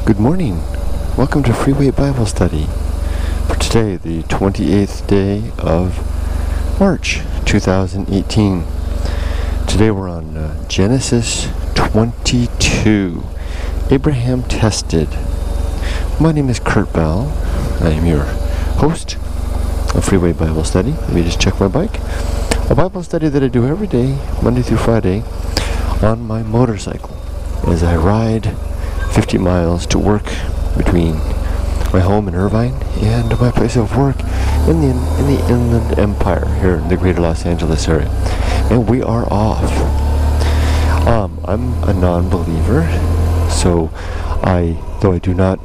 Good morning. Welcome to Freeway Bible Study. For today, the 28th day of March 2018. Today we're on Genesis 22. Abraham tested. My name is Kurt Bell. I am your host of Freeway Bible Study. Let me just check my bike. A Bible study that I do every day, Monday through Friday, on my motorcycle as I ride 50 miles to work between my home in Irvine and my place of work in the Inland Empire here in the greater Los Angeles area. And we are off. I'm a non-believer, so though I do not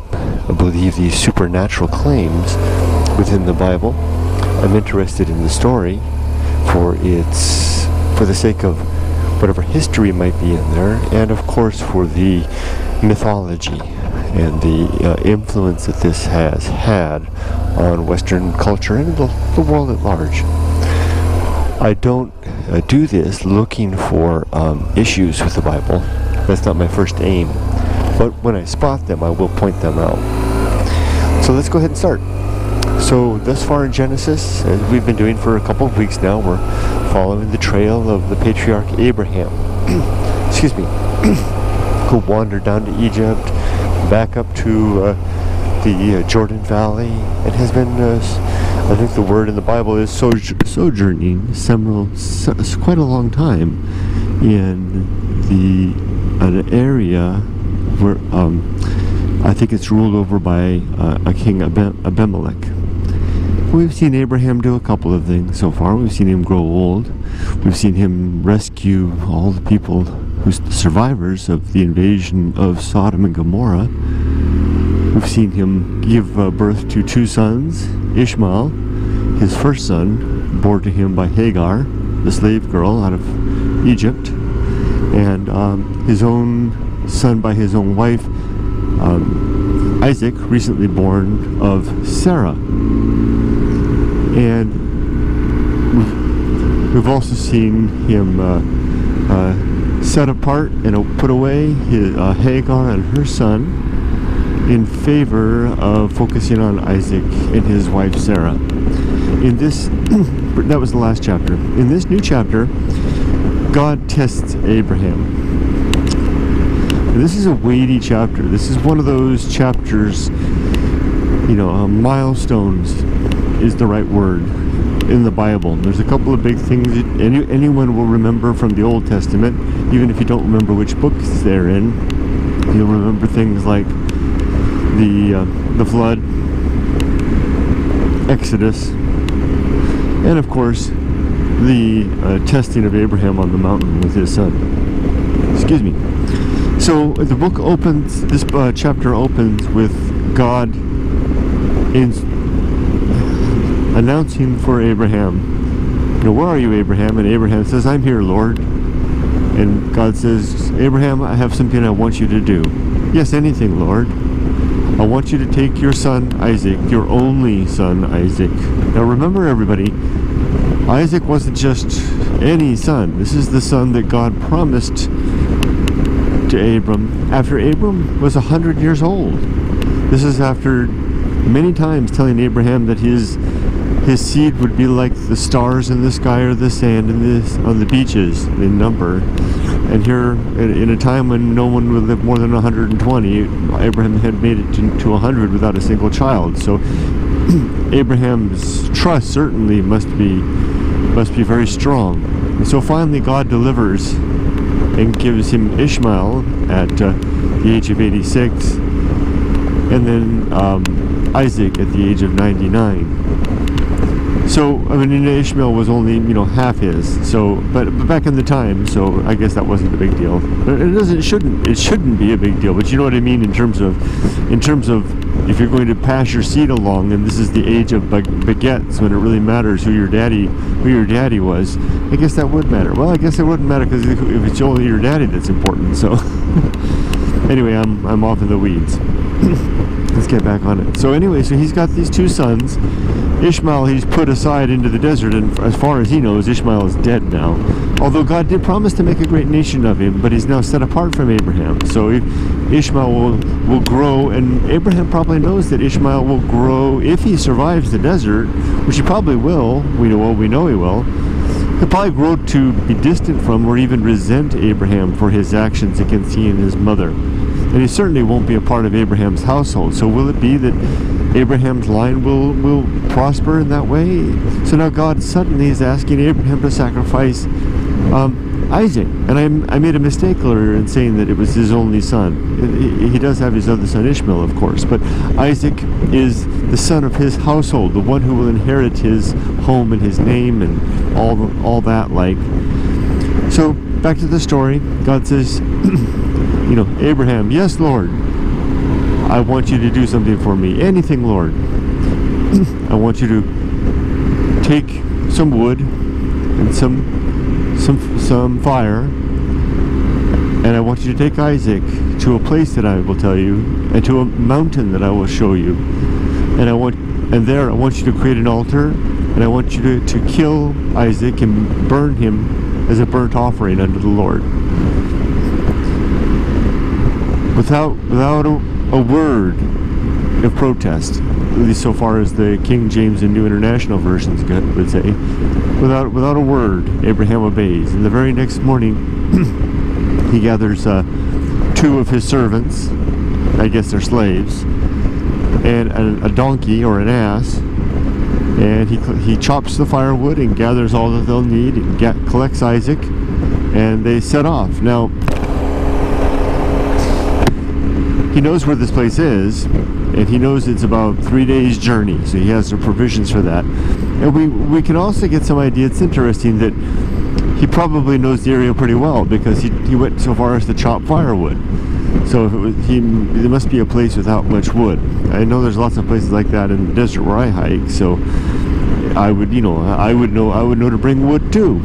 believe these supernatural claims within the Bible, I'm interested in the story for the sake of whatever history might be in there, and of course for the mythology and the influence that this has had on Western culture and the world at large. I don't do this looking for issues with the Bible. That's not my first aim. But when I spot them, I will point them out. So let's go ahead and start. So thus far in Genesis, as we've been doing for a couple of weeks now, we're following the trail of the patriarch Abraham. Excuse me. Who wandered down to Egypt, back up to the Jordan Valley, and has been, I think the word in the Bible is sojourning quite a long time in an area where I think it's ruled over by a king Abimelech. We've seen Abraham do a couple of things so far. We've seen him grow old. We've seen him rescue all the people who's the survivors of the invasion of Sodom and Gomorrah. We've seen him give birth to two sons, Ishmael, his first son, born to him by Hagar, the slave girl out of Egypt, and his own son by his own wife, Isaac, recently born of Sarah. And we've also seen him set apart and put away Hagar and her son in favor of focusing on Isaac and his wife Sarah. In this, that was the last chapter. In this new chapter, God tests Abraham. And this is a weighty chapter. This is one of those chapters, milestones is the right word in the Bible. There's a couple of big things that anyone will remember from the Old Testament, even if you don't remember which books they're in. You'll remember things like the flood, Exodus, and of course the testing of Abraham on the mountain with his son. Excuse me. So the book opens, this chapter opens with God announcing for Abraham, where are you, Abraham? And Abraham says, I'm here, Lord. And God says, Abraham, I have something I want you to do. Yes, anything, Lord. I want you to take your son, Isaac, your only son, Isaac. Now remember, everybody, Isaac wasn't just any son. This is the son that God promised to Abram after Abram was 100 years old. This is after many times telling Abraham that his seed would be like the stars in the sky or the sand on the beaches in number. And here, in a time when no one would live more than 120, Abraham had made it to 100 without a single child. So Abraham's trust certainly must be very strong. And so finally God delivers and gives him Ishmael at the age of 86, and then Isaac at the age of 99. So, Ishmael was only, half his. So, but back in the time, so I guess that wasn't a big deal. But it shouldn't be a big deal. But you know what I mean in terms of if you're going to pass your seed along, and this is the age of baguettes when it really matters who your daddy was. I guess that would matter. Well, I guess it wouldn't matter because if it's only your daddy that's important. So, anyway, I'm off in the weeds. Let's get back on it. So anyway, so he's got these two sons. Ishmael, he's put aside into the desert, and as far as he knows, Ishmael is dead now. Although God did promise to make a great nation of him, but he's now set apart from Abraham. So Ishmael will grow, and Abraham probably knows that Ishmael will grow if he survives the desert, which he probably will. We know he will. He'll probably grow to be distant from or even resent Abraham for his actions against he and his mother. And he certainly won't be a part of Abraham's household. So will it be that Abraham's line will prosper in that way? So now God suddenly is asking Abraham to sacrifice Isaac. And I made a mistake earlier in saying that it was his only son. He does have his other son Ishmael, of course, but Isaac is the son of his household, the one who will inherit his home and his name and all that like. So back to the story. God says, Abraham, yes, Lord, I want you to do something for me. Anything, Lord. I want you to take some wood and some fire, and I want you to take Isaac to a place that I will tell you, and to a mountain that I will show you. And there I want you to create an altar, and I want you to kill Isaac and burn him as a burnt offering unto the Lord. Without a word of protest, at least so far as the King James and New International versions would say. Without a word, Abraham obeys. And the very next morning, he gathers 2 of his servants, I guess they're slaves, and a donkey or an ass, and he chops the firewood and gathers all that they'll need and collects Isaac, and they set off. Now, he knows where this place is, and he knows it's about 3 days' journey, so he has the provisions for that. And we can also get some idea. It's interesting that he probably knows the area pretty well, because he went so far as to chop firewood. So if there must be a place without much wood. I know there's lots of places like that in the desert where I hike, so I would know to bring wood too.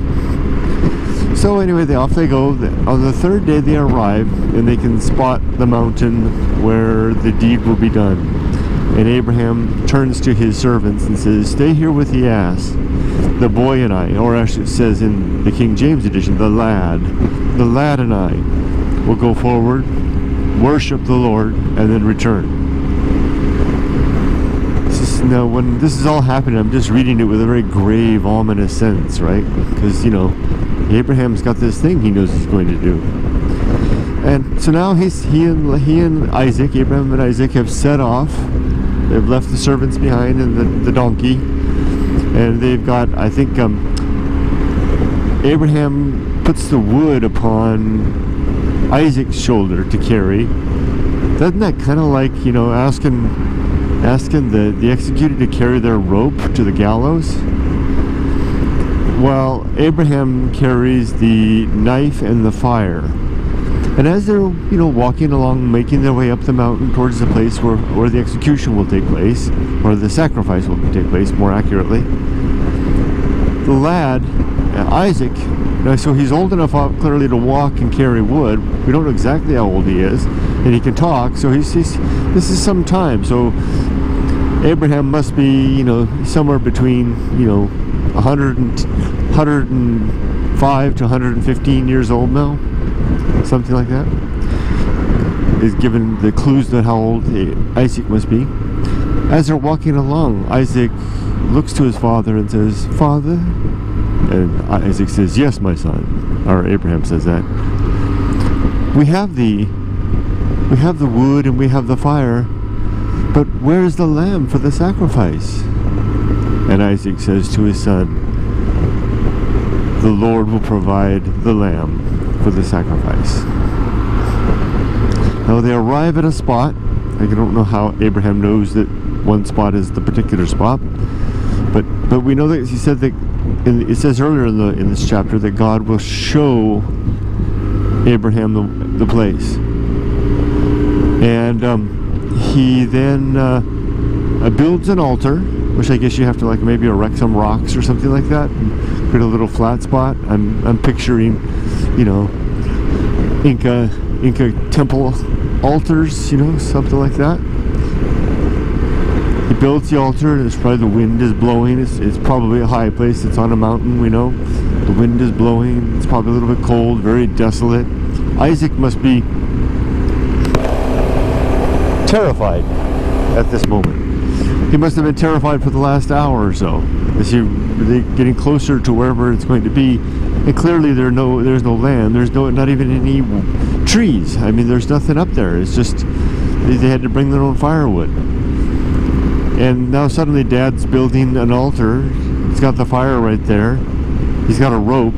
So anyway, off they go. On the 3rd day they arrive, and they can spot the mountain where the deed will be done. And Abraham turns to his servants and says, "Stay here with the ass. The boy and I," or actually it says in the King James edition, the lad and I will go forward, worship the Lord, and then return. Now, when this is all happening, I'm just reading it with a very grave, ominous sense, right? Because, Abraham's got this thing he knows he's going to do. And so now he and Isaac, Abraham and Isaac, have set off. They've left the servants behind and the donkey. And they've got, I think, Abraham puts the wood upon Isaac's shoulder to carry. Doesn't that kind of like, asking the executed to carry their rope to the gallows? While Abraham carries the knife and the fire. And as they're, walking along, making their way up the mountain towards the place where the execution will take place, or the sacrifice will take place, more accurately, the lad, Isaac, so he's old enough clearly to walk and carry wood. We don't know exactly how old he is, and he can talk, so this is some time. So Abraham must be, somewhere between, 105 to 115 years old now, something like that. Is given the clues to how old Isaac must be. As they're walking along, Isaac looks to his father and says, "Father?" And Isaac says, "Yes, my son." Or Abraham says that. We have the wood and we have the fire, but where is the lamb for the sacrifice? And Isaac says to his son, "The Lord will provide the lamb for the sacrifice." Now they arrive at a spot. I don't know how Abraham knows that one spot is the particular spot, but we know that he said that it says earlier in this chapter that God will show Abraham the place, and he then builds an altar, which I guess you have to maybe erect some rocks or something like that, and create a little flat spot. I'm picturing, Inca temple altars, something like that. He builds the altar, and it's probably the wind is blowing. It's probably a high place. It's on a mountain, we know. The wind is blowing. It's probably a little bit cold, very desolate. Isaac must be terrified at this moment. He must have been terrified for the last hour or so. As they're getting closer to wherever it's going to be, and clearly there's no land. There's not even any trees. I mean, there's nothing up there. It's just they had to bring their own firewood. And now suddenly Dad's building an altar. He's got the fire right there. He's got a rope.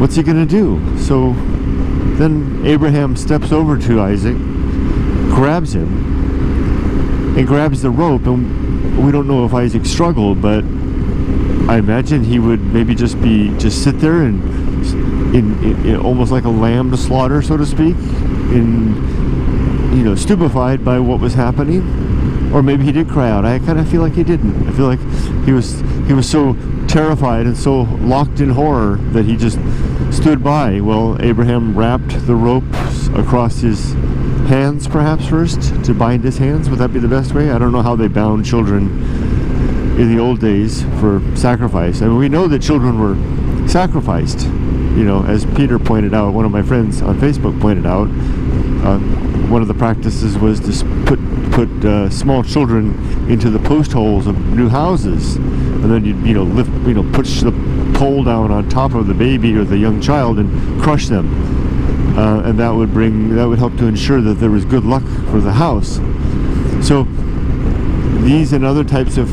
What's he gonna do? So then Abraham steps over to Isaac, grabs him, and grabs the rope. And we don't know if Isaac struggled, but I imagine he would maybe just sit there and in almost like a lamb to slaughter, so to speak, stupefied by what was happening. Or maybe he did cry out. I kind of feel like he didn't. I feel like he was so terrified and so locked in horror that he just stood by. Well, Abraham wrapped the rope across his hands, perhaps first, to bind his hands. Would that be the best way? I don't know how they bound children in the old days for sacrifice. I mean, we know that children were sacrificed. As Peter pointed out, one of my friends on Facebook pointed out, one of the practices was to put small children into the post holes of new houses, and then you'd push the pole down on top of the baby or the young child and crush them, and that would help to ensure that there was good luck for the house. So these and other types of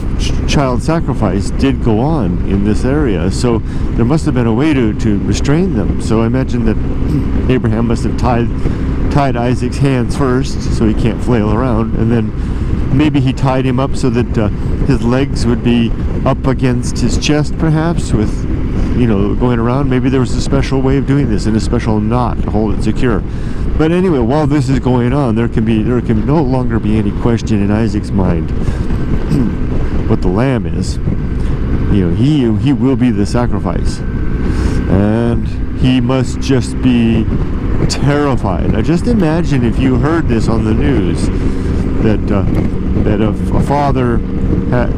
child sacrifice did go on in this area, so there must have been a way to restrain them. So I imagine that Abraham must have tied Isaac's hands first so he can't flail around, and then maybe he tied him up so that his legs would be up against his chest, perhaps, with going around. Maybe there was a special way of doing this, and a special knot to hold it secure. But anyway, while this is going on, there can no longer be any question in Isaac's mind what the lamb is. He will be the sacrifice, and he must just be terrified. Now, just imagine if you heard this on the news that a father had,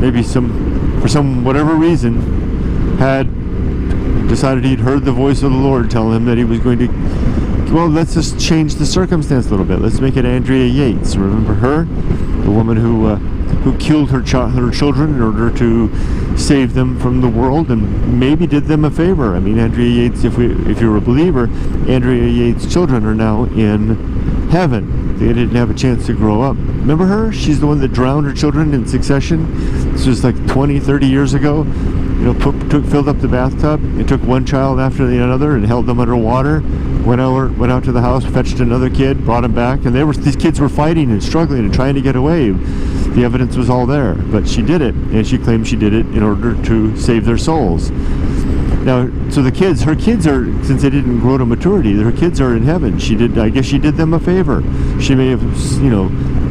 maybe for some whatever reason, had decided he'd heard the voice of the Lord tell him that he was going to, let's just change the circumstance a little bit. Let's make it Andrea Yates. Remember her? The woman who killed her children in order to save them from the world, and maybe did them a favor. I mean, Andrea Yates, if you're a believer, Andrea Yates' children are now in heaven. They didn't have a chance to grow up. Remember her? She's the one that drowned her children in succession. This was like 20, 30 years ago. Filled up the bathtub and took one child after the another and held them underwater. Went out to the house, fetched another kid, brought him back, and these kids were fighting and struggling and trying to get away. The evidence was all there, but she did it, and she claimed she did it in order to save their souls. Now, so her kids are, since they didn't grow to maturity, her kids are in heaven. I guess she did them a favor. She may have,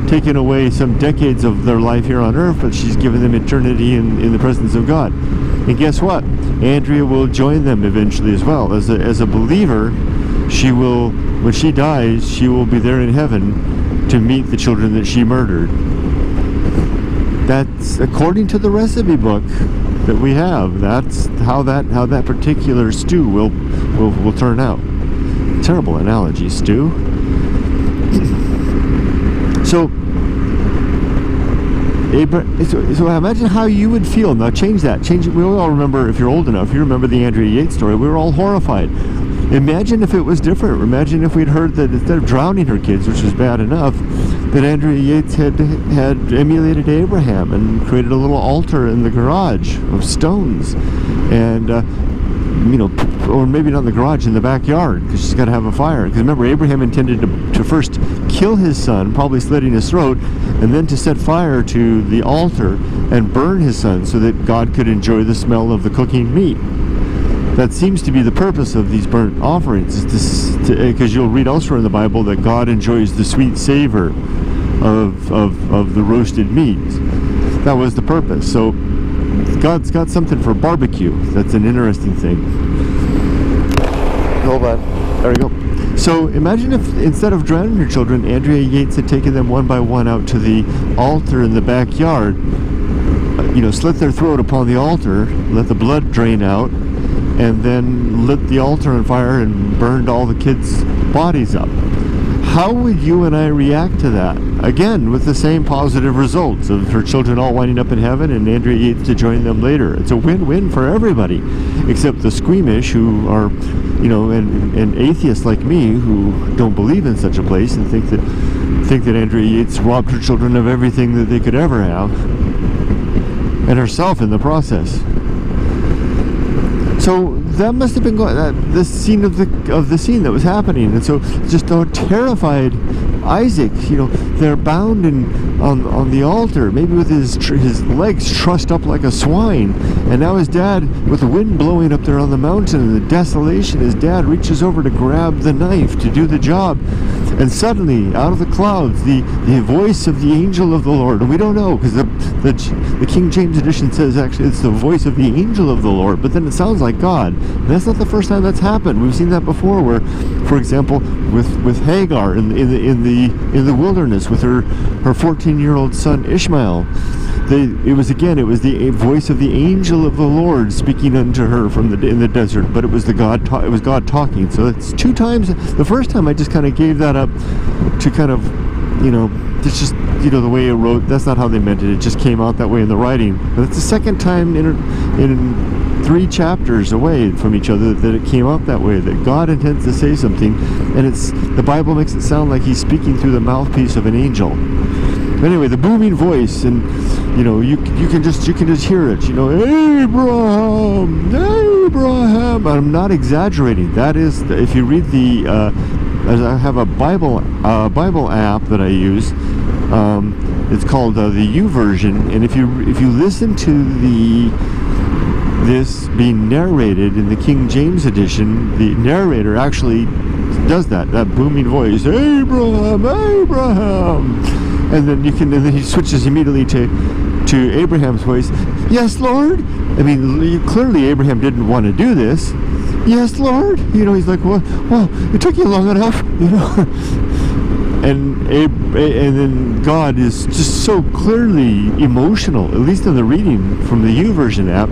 taken away some decades of their life here on earth, but she's given them eternity in the presence of God. And guess what? Andrea will join them eventually as well. As a believer, she will, when she dies, she will be there in heaven to meet the children that she murdered. That's according to the recipe book that we have. That's how that particular stew will turn out. Terrible analogy, stew. So imagine how you would feel. Now change that. We all remember, if you're old enough, you remember the Andrea Yates story. We were all horrified. Imagine if it was different. Imagine if we'd heard that instead of drowning her kids, which was bad enough, that Andrea Yates had emulated Abraham and created a little altar in the garage of stones. And, or maybe not in the garage, in the backyard, because she's got to have a fire. Because remember, Abraham intended to first kill his son, probably slitting his throat, and then to set fire to the altar and burn his son so that God could enjoy the smell of the cooking meat. That seems to be the purpose of these burnt offerings, because you'll read elsewhere in the Bible that God enjoys the sweet savor of the roasted meat. That was the purpose. So God's got something for barbecue. That's an interesting thing. Hold on. There we go. So imagine if instead of drowning your children, Andrea Yates had taken them one by one out to the altar in the backyard, slit their throat upon the altar, let the blood drain out, and then lit the altar on fire and burned all the kids' bodies up. How would you and I react to that? Again, with the same positive results of her children all winding up in heaven and Andrea Yates to join them later. It's a win-win for everybody, except the squeamish who are, and atheists like me who don't believe in such a place and think that Andrea Yates robbed her children of everything that they could ever have, and herself in the process. So that must have been the scene of the scene that was happening, and so just a terrified Isaac, they're bound on the altar, maybe with his legs trussed up like a swine, and now his dad, with the wind blowing up there on the mountain and the desolation, his dad reaches over to grab the knife to do the job, and suddenly out of the clouds the voice of the angel of the Lord, and we don't know because the King James edition says actually it's the voice of the angel of the Lord, but then it sounds like God. And that's not the first time that's happened. We've seen that before, where, for example, with Hagar in the wilderness with her 14-year-old son Ishmael. It was the voice of the angel of the Lord speaking unto her in the desert, but it was God talking. So it's two times. The first time I just kind of gave that up to kind of, it's just, the way it wrote, that's not how they meant it. It just came out that way in the writing. But it's the second time in 3 chapters away from each other that it came out that way, that God intends to say something, and the Bible makes it sound like he's speaking through the mouthpiece of an angel. Anyway, the booming voice, and you can just hear it. Abraham. I'm not exaggerating. That is, if you read I have a Bible app that I use. It's called the U version, and if you listen to this being narrated in the King James edition, the narrator actually does that booming voice, Abraham, Abraham, and then he switches immediately to Abraham's voice. Yes, Lord. I mean, clearly Abraham didn't want to do this. Yes, Lord. He's like, well, it took you long enough. And then God is just so clearly emotional, at least in the reading from the YouVersion app,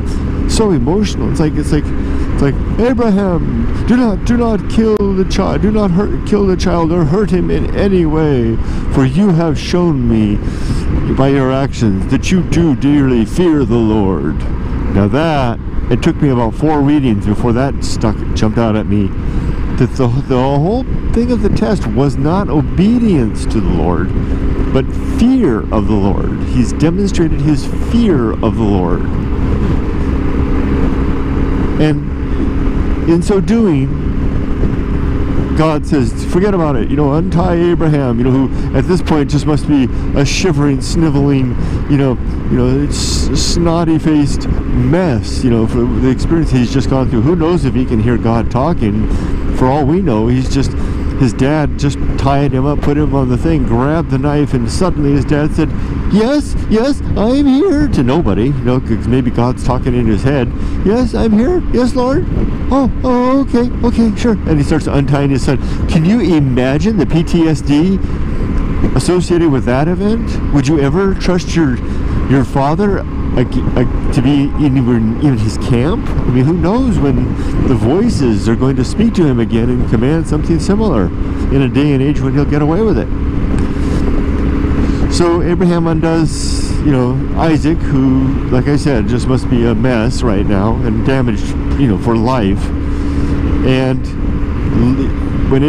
so emotional. It's like Abraham, do not kill the child, kill the child or hurt him in any way, for you have shown me by your actions that you do dearly fear the Lord. Now it took me about 4 readings before that jumped out at me. That the whole thing of the test was not obedience to the Lord, but fear of the Lord. He's demonstrated his fear of the Lord. And in so doing, God says, forget about it, untie Abraham, who at this point just must be a shivering, sniveling, snotty-faced mess, for the experience he's just gone through. Who knows if he can hear God talking? For all we know, his dad just tied him up, put him on the thing, grabbed the knife, and suddenly his dad said, yes, I'm here, to nobody, because maybe God's talking in his head. Yes, I'm here. Yes, Lord. Oh, okay, sure. And he starts untying his son. Can you imagine the PTSD associated with that event? Would you ever trust your father to be in his camp? I mean, who knows when the voices are going to speak to him again and command something similar in a day and age when he'll get away with it. So Abraham undoes, Isaac, who, like I said, just must be a mess right now and damaged, for life. And when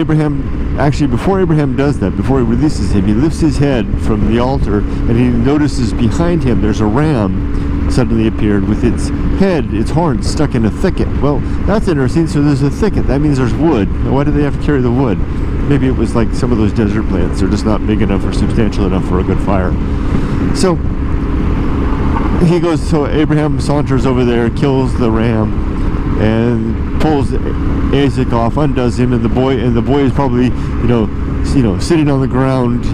before Abraham does that, before he releases him, he lifts his head from the altar and he notices behind him there's a ram suddenly appeared with its horns stuck in a thicket. Well, that's interesting. So there's a thicket. That means there's wood. Now, why do they have to carry the wood? Maybe it was like some of those desert plants. They're just not big enough or substantial enough for a good fire. So Abraham saunters over there, kills the ram, and pulls Isaac off, undoes him, and the boy is probably sitting on the ground,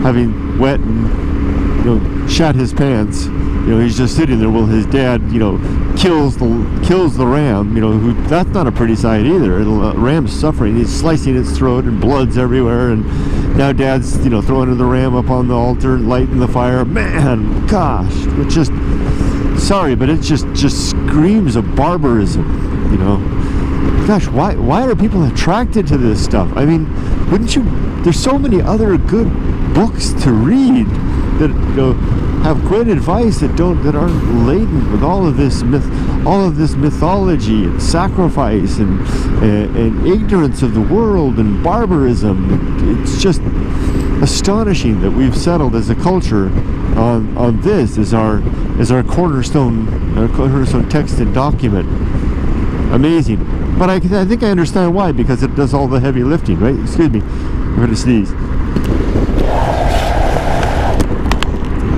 having wet and shat his pants, he's just sitting there while his dad, kills the ram. That's not a pretty sight either. The ram's suffering. He's slicing its throat, and blood's everywhere. And now dad's, throwing the ram up on the altar, lighting the fire. Man, gosh, it's just, sorry, but it just screams of barbarism. Gosh, why are people attracted to this stuff? I mean, wouldn't you? There's so many other good books to read that have great advice that aren't laden with all of this mythology and sacrifice and ignorance of the world and barbarism. It's just astonishing that we've settled as a culture on this as our cornerstone text and document. Amazing. But I think I understand why, because it does all the heavy lifting, right? Excuse me, I'm going to sneeze.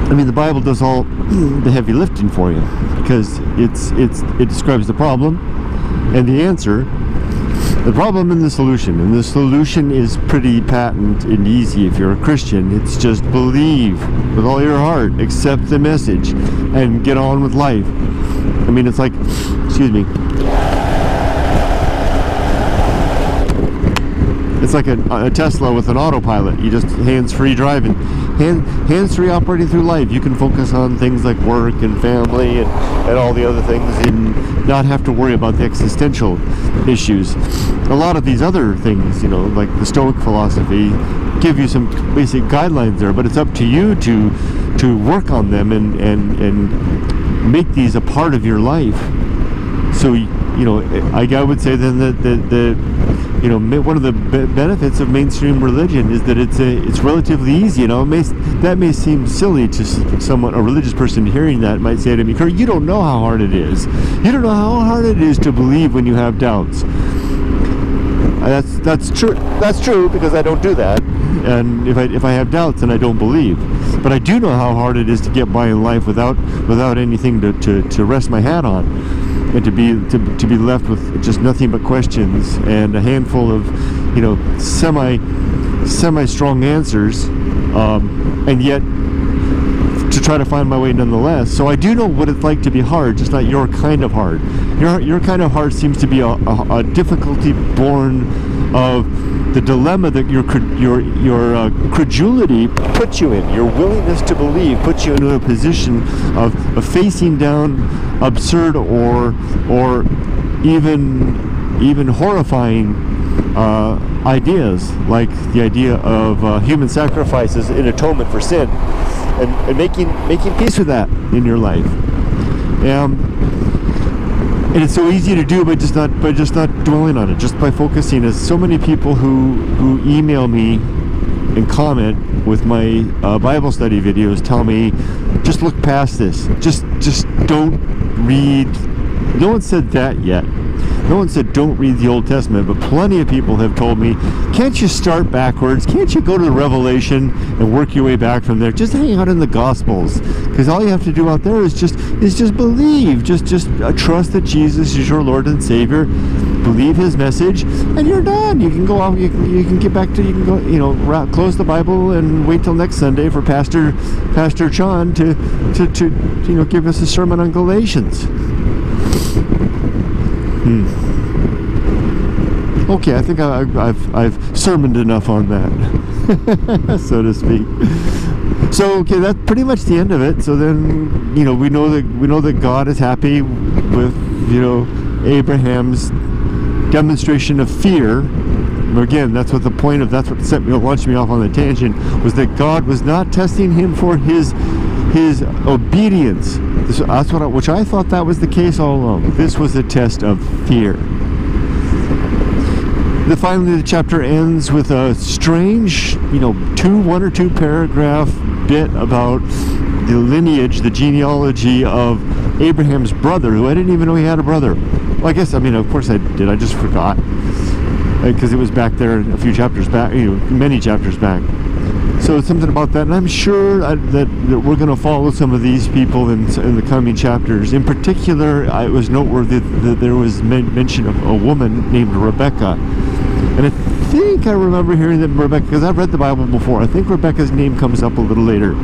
I mean, the Bible does all the heavy lifting for you, because it describes the problem and the answer, the problem and the solution. And the solution is pretty patent and easy if you're a Christian. It's just believe with all your heart, accept the message, and get on with life. I mean, it's like, excuse me, it's like a Tesla with an autopilot. You just hands-free driving, hands-free operating through life. You can focus on things like work and family and all the other things, and not have to worry about the existential issues. A lot of these other things, like the Stoic philosophy, give you some basic guidelines there, but it's up to you to work on them and make these a part of your life. So I would say then that one of the benefits of mainstream religion is that it's relatively easy. That may seem silly to a religious person hearing that. Might say to me, "Kurt, you don't know how hard it is. You don't know how hard it is to believe when you have doubts." That's true. That's true, because I don't do that. And if I have doubts, then I don't believe. But I do know how hard it is to get by in life without anything to rest my hat on. And to be left with just nothing but questions and a handful of semi strong answers, and yet to try to find my way nonetheless. So I do know what it's like to be hard, just not your kind of hard. Your kind of hard seems to be a difficulty born of the dilemma that your credulity puts you in. Your willingness to believe puts you into a position of facing down absurd or even horrifying ideas, like the idea of human sacrifices in atonement for sin, and making peace with that in your life. And it's so easy to do by just not dwelling on it, just by focusing. As so many people who email me and comment with my Bible study videos tell me, just look past this. Just don't read. No one said that yet. No one said don't read the Old Testament, but plenty of people have told me, can't you start backwards? Can't you go to the Revelation and work your way back from there? Just hang out in the Gospels, because all you have to do out there is just believe. Just trust that Jesus is your Lord and Savior. Believe His message, and you're done. You can go out. You can get back to. You can go. Close the Bible and wait till next Sunday for Pastor John to give us a sermon on Galatians. Okay, I think I've sermoned enough on that, so to speak. So okay, that's pretty much the end of it. So then we know that God is happy with Abraham's demonstration of fear. Again, that's what launched me off on the tangent, was that God was not testing him for his obedience. Which I thought that was the case all along. This was a test of fear. Then finally, the chapter ends with a strange, one or two paragraph bit about the lineage, the genealogy of Abraham's brother, who I didn't even know he had a brother. Well, of course I did. I just forgot, because it was back there a few chapters back, many chapters back. So something about that, and I'm sure that we're going to follow some of these people in the coming chapters. In particular, it was noteworthy that there was mention of a woman named Rebecca, and I think I remember hearing that Rebecca, because I've read the Bible before, I think Rebecca's name comes up a little later.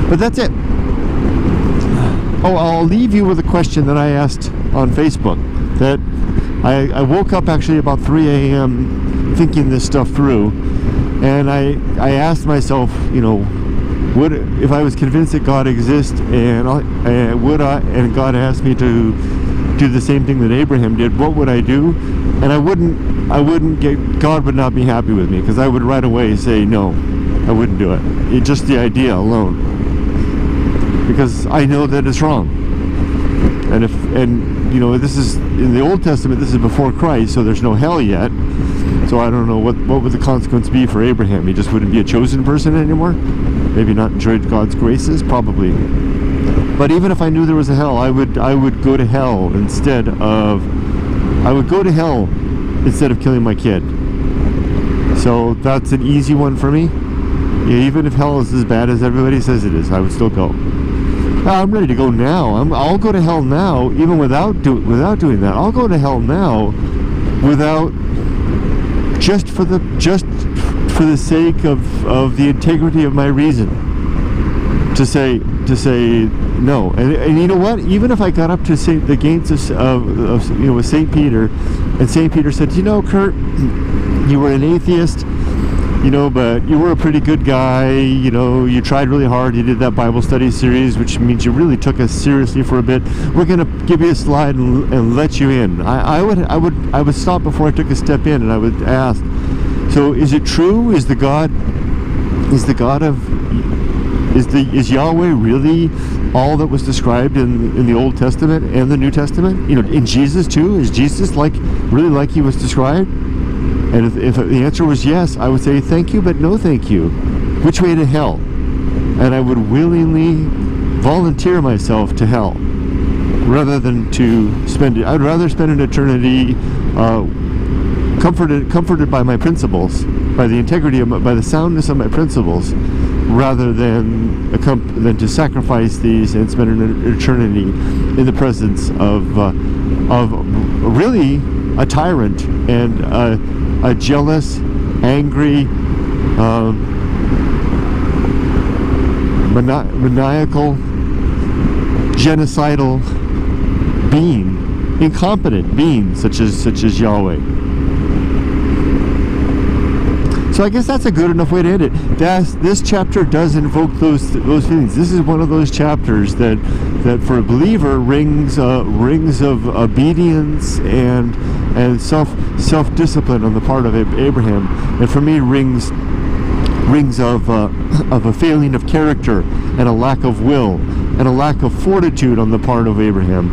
But that's it. Oh, I'll leave you with a question that I asked on Facebook. That I woke up actually about 3 a.m. thinking this stuff through, and I asked myself, you know, would, if I was convinced that God exists, and God asked me to do the same thing that Abraham did, what would I do? And I wouldn't get, God would not be happy with me, because I would right away say no, I wouldn't do it. Just the idea alone, because I know that it's wrong. And you know, this is in the Old Testament, this is before Christ, so there's no hell yet. So I don't know what would the consequence be for Abraham. He just wouldn't be a chosen person anymore. Maybe not enjoyed God's graces, probably. But even if I knew there was a hell, I would go to hell instead of killing my kid. So that's an easy one for me. Yeah, even if hell is as bad as everybody says it is, I would still go. I'm ready to go now. I'll go to hell now, even without doing that. I'll go to hell now, without just for the sake of the integrity of my reason. To say no. And you know what? Even if I got up to the gates of you know, with St. Peter, and St. Peter said, you know, Kurt, you were an atheist, you know, but you were a pretty good guy, you know, you tried really hard, you did that Bible study series, which means you really took us seriously for a bit. We're going to give you a slide and let you in. I would stop before I took a step in, and I would ask, so is it true? Is Yahweh really all that was described in the Old Testament and the New Testament? You know, in Jesus too? Is Jesus really like he was described? And if the answer was yes, I would say thank you, but no thank you. Which way to hell? And I would willingly volunteer myself to hell, rather than to spend it. I'd rather spend an eternity comforted by my principles, by the integrity by the soundness of my principles, rather than to sacrifice these and spend an eternity in the presence of really a tyrant and a jealous, angry, maniacal, genocidal being, incompetent being such as Yahweh. So I guess that's a good enough way to end it. This chapter does invoke those feelings. This is one of those chapters that for a believer rings of obedience and self-discipline on the part of Abraham, and for me rings of a failing of character and a lack of will and a lack of fortitude on the part of Abraham,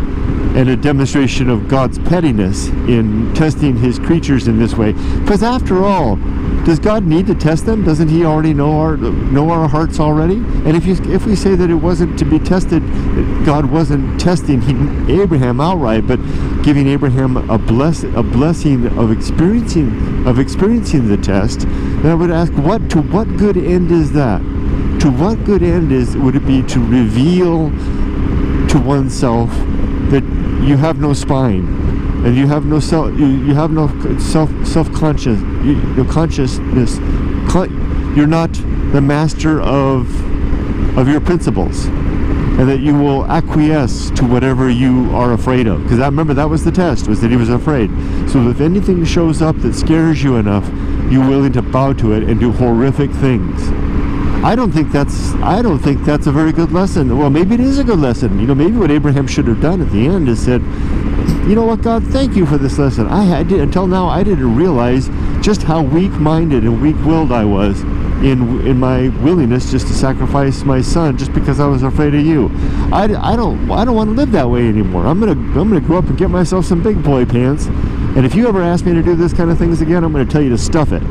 and a demonstration of God's pettiness in testing his creatures in this way. Because after all, does God need to test them? Doesn't he already know our hearts already? And if we say that it wasn't to be tested, God wasn't testing Abraham outright, but giving Abraham a blessing of experiencing the test, then I would ask, to what good end is that? To what good end would it be to reveal to oneself that you have no spine, and you have no consciousness. You're not the master of your principles, and that you will acquiesce to whatever you are afraid of. Because I remember that was the test, was that he was afraid. So if anything shows up that scares you enough, you're willing to bow to it and do horrific things. I don't think that's a very good lesson. Well, maybe it is a good lesson. You know, maybe what Abraham should have done at the end is said, you know what, God, thank you for this lesson. Until now, I didn't realize just how weak-minded and weak-willed I was in my willingness just to sacrifice my son just because I was afraid of you. I don't want to live that way anymore. I'm gonna grow up and get myself some big boy pants. And if you ever ask me to do this kind of things again, I'm gonna tell you to stuff it.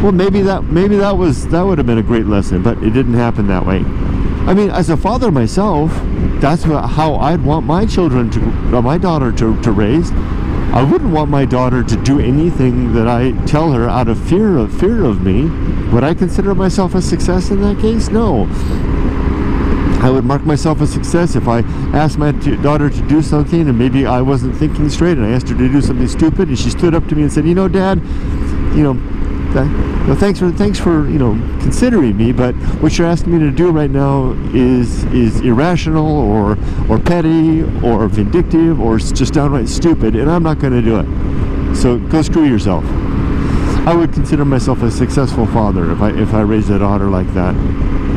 Well, maybe that would have been a great lesson, but it didn't happen that way. I mean, as a father myself, that's how I'd want my daughter to raise. I wouldn't want my daughter to do anything that I tell her out of fear of me. Would I consider myself a success in that case? No. I would mark myself a success if I asked my daughter to do something and maybe I wasn't thinking straight and I asked her to do something stupid and she stood up to me and said, you know, Dad, you know, Well, thanks for considering me, but what you're asking me to do right now is irrational or petty or vindictive or just downright stupid, and I'm not going to do it. So go screw yourself. I would consider myself a successful father if I raised a daughter like that.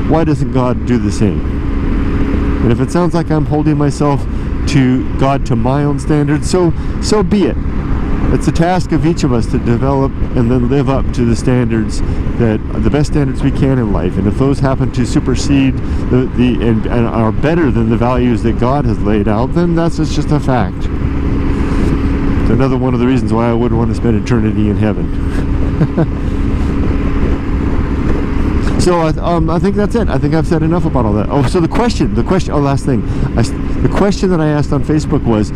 Why doesn't God do the same? And if it sounds like I'm holding myself to God to my own standards, so be it. It's a task of each of us to develop and then live up to the standards, that the best standards we can in life. And if those happen to supersede and are better than the values that God has laid out, then that's just a fact. It's another one of the reasons why I would want to spend eternity in heaven. So I think that's it. I think I've said enough about all that. Oh, so the question. Oh, last thing. The question that I asked on Facebook was,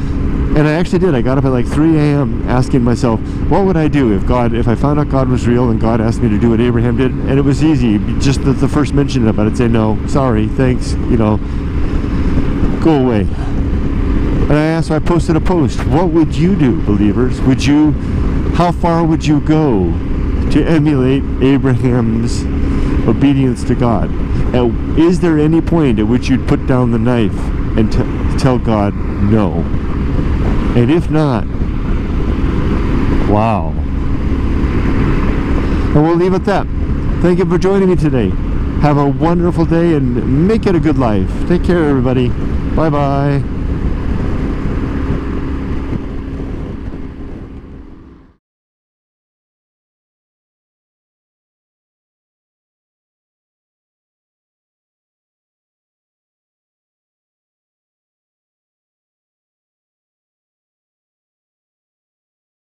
and I actually did. I got up at like 3 a.m. asking myself, what would I do if I found out God was real and God asked me to do what Abraham did? And it was easy. Just the first mention of it, I'd say, no, sorry, thanks, go away. And I posted a post. What would you do, believers? How far would you go to emulate Abraham's obedience to God? Is there any point at which you'd put down the knife and tell God no? And if not, wow. And we'll leave it at that. Thank you for joining me today. Have a wonderful day and make it a good life. Take care, everybody. Bye-bye.